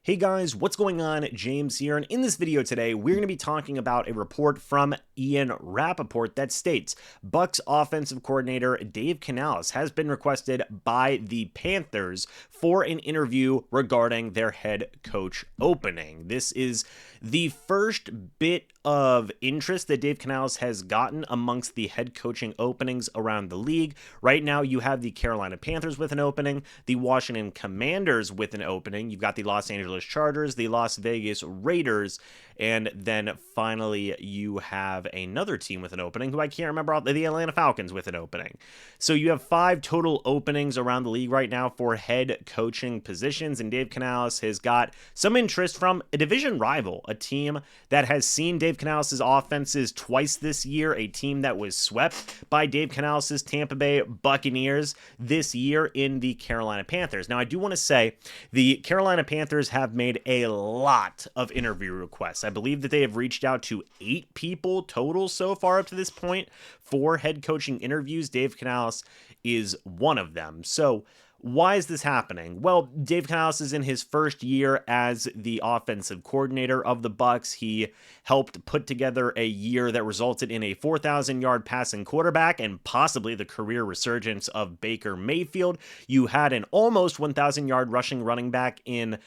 Hey guys, what's going on? James here, and in this video today, we're going to be talking about a report from Ian Rappaport that states Bucs offensive coordinator Dave Canales has been requested by the Panthers for an interview regarding their head coach opening. This is the first bit of interest that Dave Canales has gotten amongst the head coaching openings around the league. Right now, you have the Carolina Panthers with an opening, the Washington Commanders with an opening. You've got the Los Angeles Chargers, the Las Vegas Raiders, and then finally you have another team with an opening who I can't remember, the Atlanta Falcons with an opening. So you have 5 total openings around the league right now for head coaching positions, and Dave Canales has got some interest from a division rival, a team that has seen Dave Canales' offenses twice this year, a team that was swept by Dave Canales' Tampa Bay Buccaneers this year in the Carolina Panthers. Now, I do want to say the Carolina Panthers have made a lot of interview requests. I believe that they have reached out to 8 people total so far up to this point for head coaching interviews. Dave Canales is one of them. So why is this happening? Well, Dave Canales is in his first year as the offensive coordinator of the Bucs. He helped put together a year that resulted in a 4,000-yard passing quarterback and possibly the career resurgence of Baker Mayfield. You had an almost 1,000-yard rushing running back in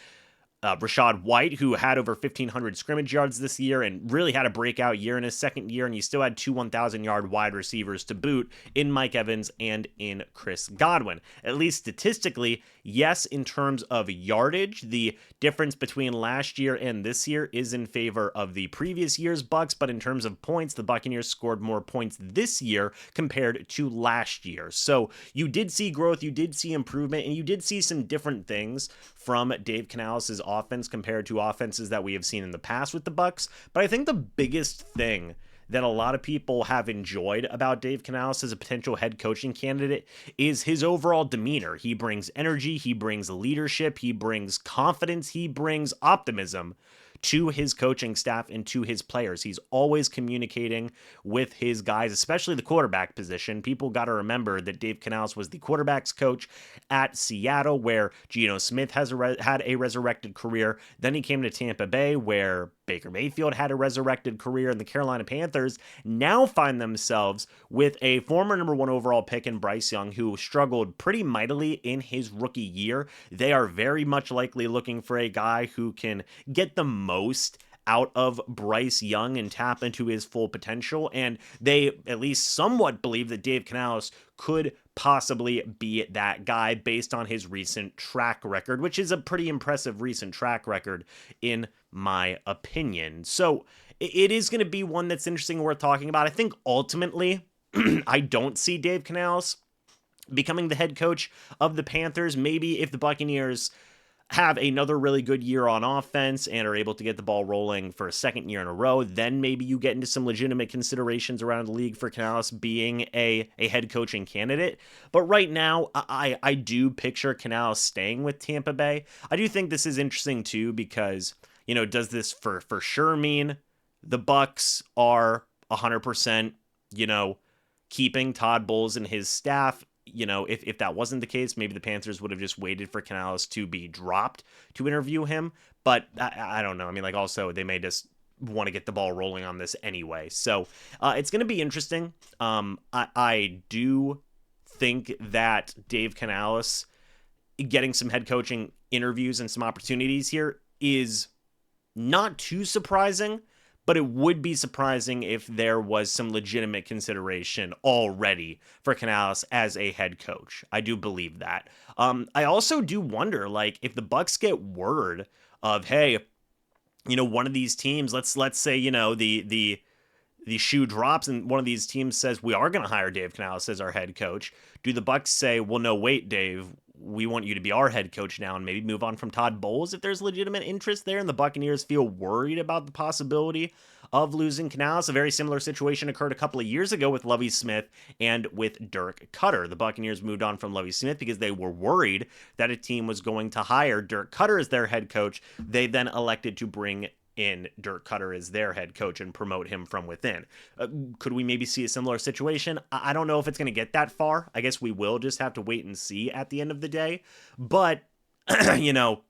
Rachaad White, who had over 1,500 scrimmage yards this year and really had a breakout year in his second year, and you still had 2 1,000-yard wide receivers to boot in Mike Evans and in Chris Godwin. At least statistically, yes, in terms of yardage, the difference between last year and this year is in favor of the previous year's Bucs, but in terms of points, the Buccaneers scored more points this year compared to last year. So you did see growth, you did see improvement, and you did see some different things from Dave Canales' offense compared to offenses that we have seen in the past with the Bucs. But I think the biggest thing that a lot of people have enjoyed about Dave Canales as a potential head coaching candidate is his overall demeanor. He brings energy, he brings leadership, he brings confidence, he brings optimism to his coaching staff and to his players. He's always communicating with his guys, especially the quarterback position. People got to remember that Dave Canales was the quarterback's coach at Seattle, where Geno Smith had a resurrected career. Then he came to Tampa Bay, where Baker Mayfield had a resurrected career, and the Carolina Panthers now find themselves with a former number 1 overall pick in Bryce Young, who struggled pretty mightily in his rookie year. They are very much likely looking for a guy who can get the most out of Bryce Young and tap into his full potential, and they at least somewhat believe that Dave Canales could possibly be that guy based on his recent track record, which is a pretty impressive recent track record in my opinion. So it is going to be one that's interesting and worth talking about. I think ultimately I don't see Dave Canales becoming the head coach of the Panthers. Maybe if the Buccaneers have another really good year on offense and are able to get the ball rolling for a second year in a row, then maybe you get into some legitimate considerations around the league for Canales being a head coaching candidate. But right now, I do picture Canales staying with Tampa Bay. I do think this is interesting too because, you know, does this for sure mean the Bucs are 100%, you know, keeping Todd Bowles and his staff? You know, if that wasn't the case, maybe the Panthers would have just waited for Canales to be dropped to interview him. But I don't know. I mean, like, also, they may just want to get the ball rolling on this anyway. So it's going to be interesting. I do think that Dave Canales getting some head coaching interviews and some opportunities here is not too surprising. But it would be surprising if there was some legitimate consideration already for Canales as a head coach. I do believe that. I also do wonder, like, if the Bucs get word of, hey, you know, one of these teams, let's say, you know, the shoe drops and one of these teams says we are going to hire Dave Canales as our head coach. Do the Bucs say, well, no, wait, Dave, we want you to be our head coach now and maybe move on from Todd Bowles if there's legitimate interest there and the Buccaneers feel worried about the possibility of losing Canales? A very similar situation occurred a couple of years ago with Lovie Smith and with Dirk Cutter. The Buccaneers moved on from Lovie Smith because they were worried that a team was going to hire Dirk Cutter as their head coach. They then elected to bring in Dirk Cutter as their head coach and promote him from within. Could we maybe see a similar situation? I don't know if it's going to get that far. I guess we will just have to wait and see at the end of the day. But, you know,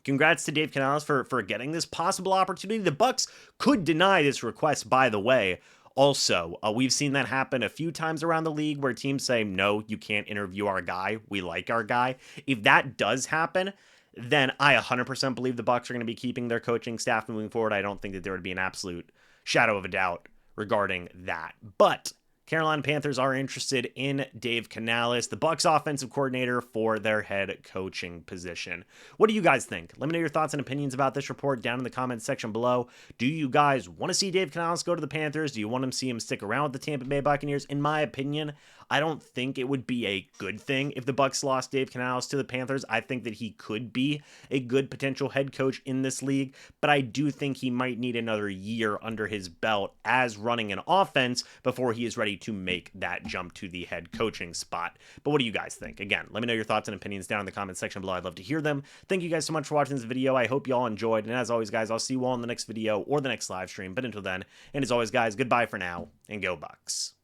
congrats to Dave Canales for getting this possible opportunity. The Bucs could deny this request, by the way. Also, we've seen that happen a few times around the league where teams say, no, you can't interview our guy. We like our guy. If that does happen, then I 100% believe the Bucs are going to be keeping their coaching staff moving forward. I don't think that there would be an absolute shadow of a doubt regarding that. But Carolina Panthers are interested in Dave Canales, the Bucs offensive coordinator, for their head coaching position. What do you guys think? Let me know your thoughts and opinions about this report down in the comments section below. Do you guys want to see Dave Canales go to the Panthers? Do you want to see him stick around with the Tampa Bay Buccaneers? In my opinion, I don't think it would be a good thing if the Bucs lost Dave Canales to the Panthers. I think that he could be a good potential head coach in this league, but I do think he might need another year under his belt as running an offense before he is ready to make that jump to the head coaching spot. But what do you guys think? Again, let me know your thoughts and opinions down in the comments section below. I'd love to hear them. Thank you guys so much for watching this video. I hope you all enjoyed, and as always, guys, I'll see you all in the next video or the next live stream. But until then, and as always, guys, goodbye for now, and go Bucs.